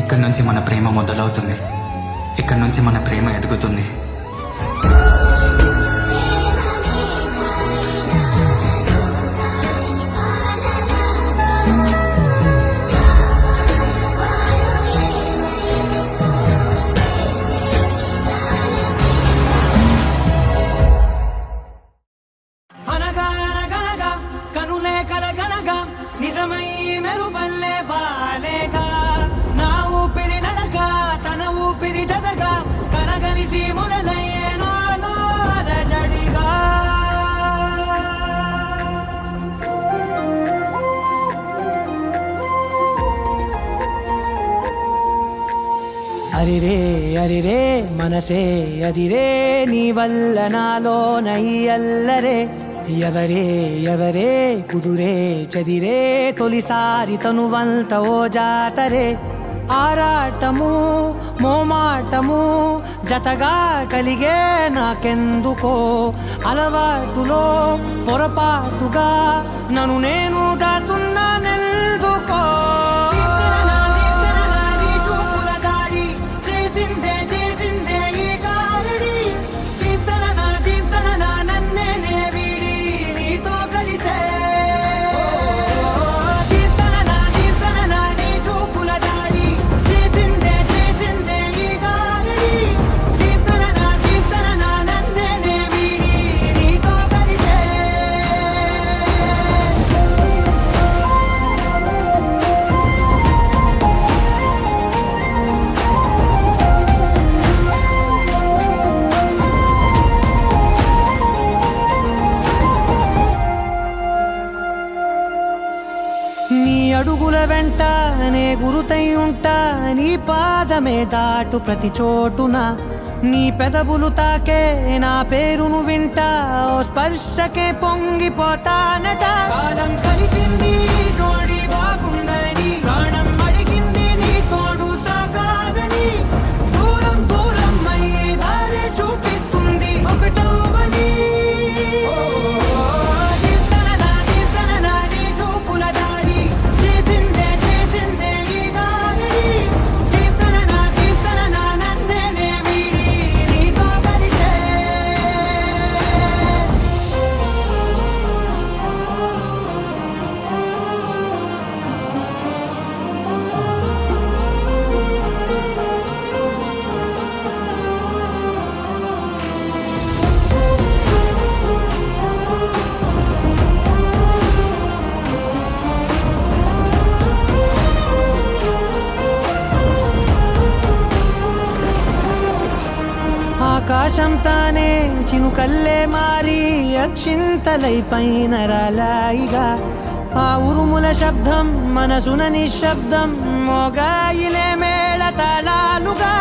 ఇక్కడి నుంచి మన ప్రేమ మొదలవుతుంది, ఇక్కడి నుంచి మన ప్రేమ ఎదుగుతుంది. నిజమై మెరుపల్లే వాలేగా నా ఊపిరి నడక తన ఊపిరి జతగా కనగలిసి మొదలయ్యేనో జడిగా అరిరే అరిరే మనసే అదిరే నీ వల్ల నాలో నయ్యల్లరే ఎవరే ఎవరే కుదురే చదిరే తొలిసారి తనువంత ఓ జాతరే ఆరాటము మోమాటము జతగా కలిగే నాకెందుకో అలవాటులో పొరపాటుగా నన్ను నేను దాచున్నానెందుకో నీ అడుగుల వెంట నే గురుతై ఉంటా నీ పాదమే దాటు ప్రతి చోటున నీ పెదవులు తాకే నా పేరును వింటా ఓ స్పర్శకే పొంగిపోతానట కాలం కలిపింది జోడి బాగుందని ప్రాణం అడిగింది నీ తోడు సాగాలని దూరం దూరం అయ్యే దారి చూపిస్తుంది ఒకటవని ఆకాశం తానే చినుకల్లే మారి అక్షింతలై పైన రాలాయిగా ఆ ఉరుముల శబ్దం మనసున నిశ్శబ్దం మోగాయిలే మేళ తాళాలుగా